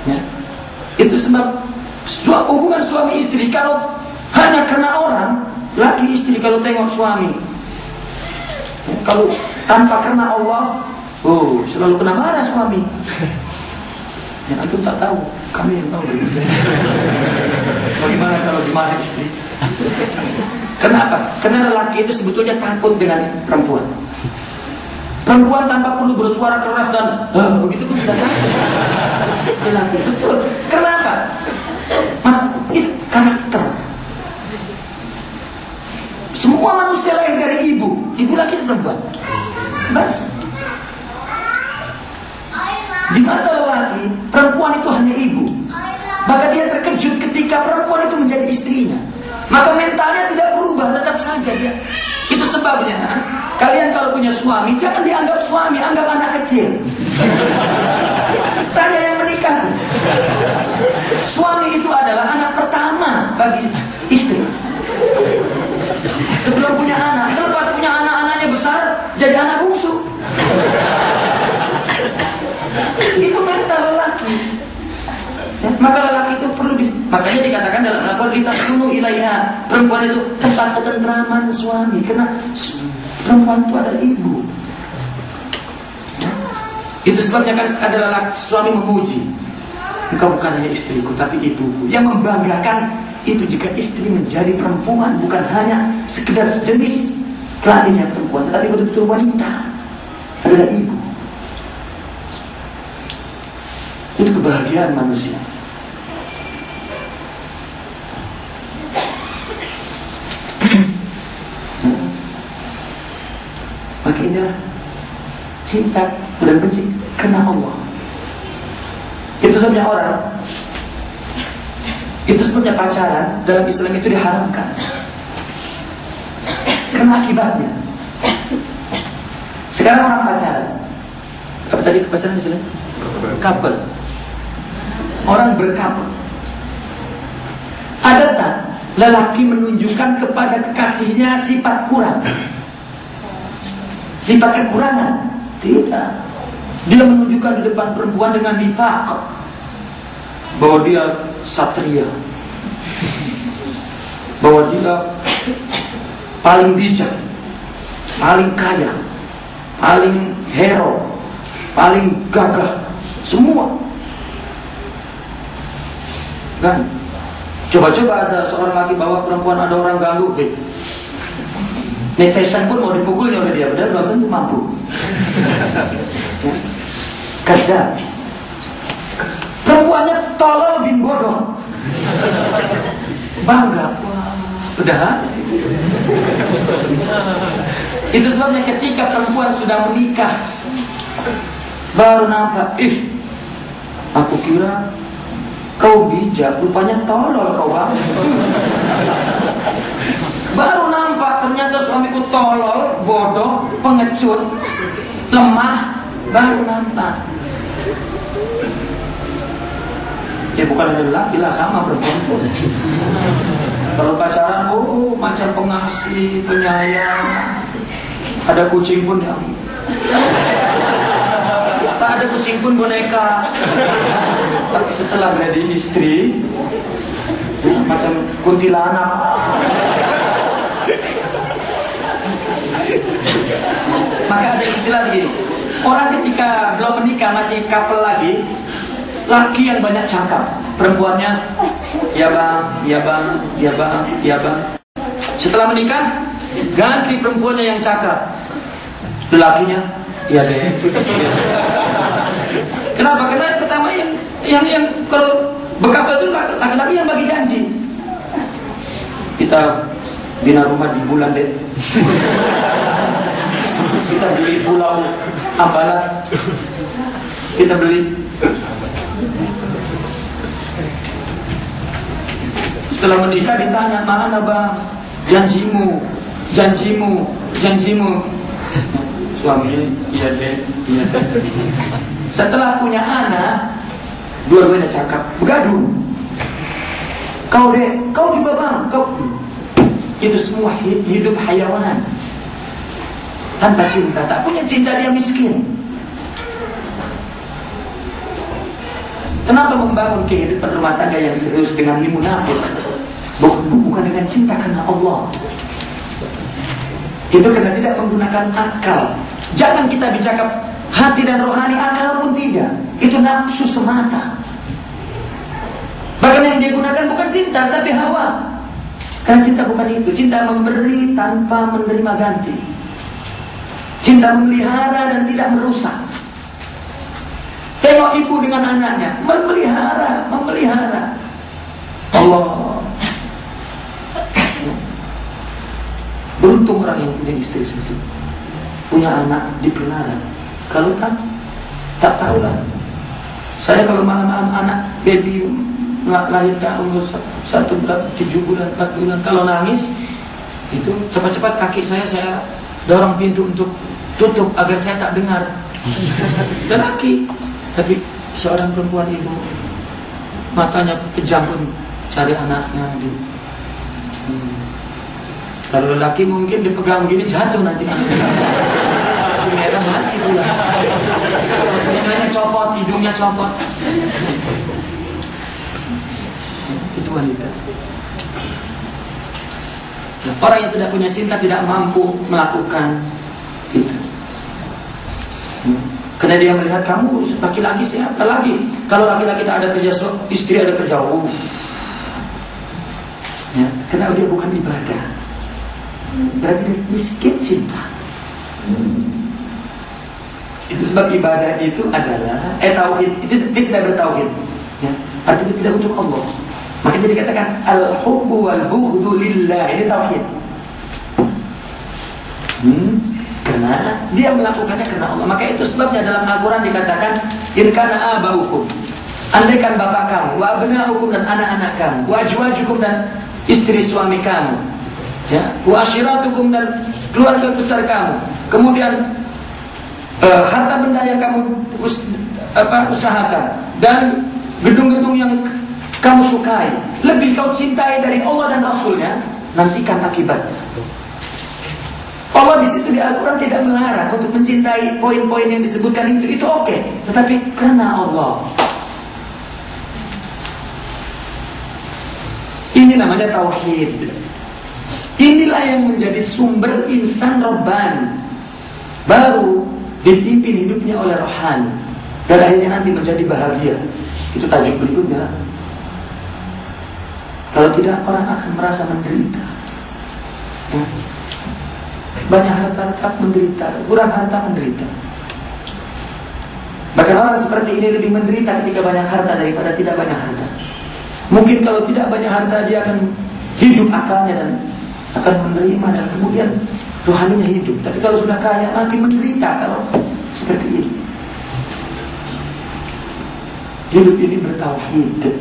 Ya. Itu sebab hubungan suami istri kalau hanya karena orang, laki istri kalau tengok suami, ya, kalau tanpa karena Allah, selalu kena marah suami. Ya, antum tak tahu, kami yang tahu. Bagaimana kalau dimarah istri? Kenapa? Karena lelaki itu sebetulnya takut dengan perempuan. Perempuan tanpa perlu bersuara keras dan begitu pun sudah takut. Lelaki betul. Kenapa? Mas, itu karakter. Semua manusia lahir dari ibu. Ibu laki itu perempuan. Bas. Di mata lelaki, perempuan itu hanya ibu. Maka dia terkejut ketika perempuan itu menjadi istrinya. Maka mentalnya tidak berubah, tetap saja dia. Itu sebabnya kalian kalau punya suami, jangan dianggap suami, anggap anak kecil. Tanya yang menikah tuh. Suami itu adalah anak pertama bagi istri. Sebelum punya anak, selepas punya anak-anaknya besar, jadi anak bungsu. Itu mental lelaki. Ya, maka lelaki itu perlu makanya dikatakan dalam Al-Qur'an litaskunu ilaiha, perempuan itu tempat ketentraman suami, karena perempuan itu adalah ibu. Ya. Itu sebabnya kan ada lelaki suami memuji, engkau bukan hanya istriku tapi ibuku. Yang membanggakan itu jika istri menjadi perempuan, bukan hanya sekedar sejenis kelaminnya perempuan, tetapi betul-betul wanita, adalah ibu. Itu kebahagiaan manusia. Maka inilah cinta dan benci karena Allah. Itu sebabnya orang, itu sebabnya pacaran dalam Islam itu diharamkan. Karena akibatnya. Sekarang orang pacaran, apa tadi pacaran istilahnya? Couple. Orang berkabut. Ada tak lelaki menunjukkan kepada kekasihnya sifat kurang, sifat kekurangan? Tidak. Dia menunjukkan di depan perempuan dengan nifaq bahwa dia satria, bahwa dia paling bijak, paling kaya, paling hero, paling gagah, semua. Kan? Coba-coba ada seorang laki bawa perempuan, ada orang ganggu, netizen pun mau dipukulnya oleh dia, padahal belum tentu mampu. Kaza. Perempuannya tolol bin bodoh. Bangga. Padahal itu sebabnya ketika perempuan sudah menikah baru nampak, aku kira kau bijak, rupanya tolol kau bang. Baru nampak ternyata suamiku tolol, bodoh, pengecut, lemah. Baru nampak. Ya bukan hanya laki lah, sama perempuan pun. Kalau pacaran, macam pengasih, penyayang. Ada kucing pun yang tak ada kucing pun boneka. Tapi setelah jadi istri, macam kuntilanak. Maka ada istilah begini, orang ketika belum menikah masih couple lagi, laki yang banyak cakap, perempuannya ya bang, ya bang, ya bang, ya bang. Setelah menikah ganti perempuannya yang cakap, lelakinya ya deh. Kenapa? Karena pertama yang kalau berkabel itu laki-laki yang bagi janji. Kita bina rumah di bulan deh. Kita beli pulau Ambalat. Kita beli. Setelah menikah ditanya, mana bang janjimu, janjimu, janjimu. Suaminya iya deh, iya deh. Setelah punya anak, dua-duanya cakap, bergaduh. Kau deh, kau juga bang, kau. Itu semua hidup hayawan tanpa cinta, tak punya cinta, dia miskin. Kenapa membangun kehidupan rumah tangga yang serius dengan munafik? Bukan dengan cinta karena Allah. Itu karena tidak menggunakan akal. Jangan kita bicara hati dan rohani, akal pun tidak. Itu nafsu semata. Bahkan yang dia gunakan bukan cinta, tapi hawa. Karena cinta bukan itu. Cinta memberi tanpa menerima ganti. Cinta memelihara dan tidak merusak. Tengok ibu dengan anaknya, memelihara. Allah. Beruntung orang yang punya istri seperti itu, punya anak dipelihara. Kalau tak tahulah. Saya kalau malam-malam anak baby lahirkan umur 7 bulan, 4 bulan, kalau nangis itu cepat-cepat kaki saya dorong pintu untuk tutup agar saya tak dengar. Lelaki, tapi seorang perempuan ibu matanya kejam pun cari anaknya. Kalau lelaki mungkin dipegang gini jatuh nanti. Si merah mati pula. Telinganya copot, hidungnya copot. Itu wanita. Nah, orang yang tidak punya cinta tidak mampu melakukan itu. Karena dia melihat kamu laki-laki siapa lagi? Kalau laki-laki tak ada kerja, istri ada kerja. Ya, karena dia bukan ibadah. Berarti dia miskin cinta. Itu sebab ibadah itu adalah tauhid. Itu dia tidak bertauhid. Ya, artinya tidak untuk Allah. Makanya dikatakan al-hubbu wal-bughdu lillah. Ini tauhid. Karena dia melakukannya karena Allah. Maka itu sebabnya dalam Al-Quran dikatakan in kana abaukum, andaikan bapak kamu, wa abnaukum dan anak-anak kamu, wa azwajukum dan istri suami kamu, ya, wa ashiratukum dan keluarga besar kamu, kemudian harta benda yang kamu usahakan, dan gedung-gedung yang kamu sukai, lebih kau cintai dari Allah dan Rasulnya, nantikan akibatnya. Allah di situ di Al-Quran tidak melarang untuk mencintai poin-poin yang disebutkan itu oke. Tetapi karena Allah. Ini namanya tauhid. Inilah yang menjadi sumber insan robbani. Baru dipimpin hidupnya oleh rohani. Dan akhirnya nanti menjadi bahagia. Itu tajuk berikutnya. Kalau tidak, orang akan merasa menderita. Banyak harta tetap menderita, kurang harta menderita. Bahkan orang seperti ini lebih menderita ketika banyak harta daripada tidak banyak harta. Mungkin kalau tidak banyak harta dia akan hidup akalnya dan akan menerima dan kemudian rohaninya hidup. Tapi kalau sudah kaya makin menderita kalau seperti ini. Hidup ini bertauhid.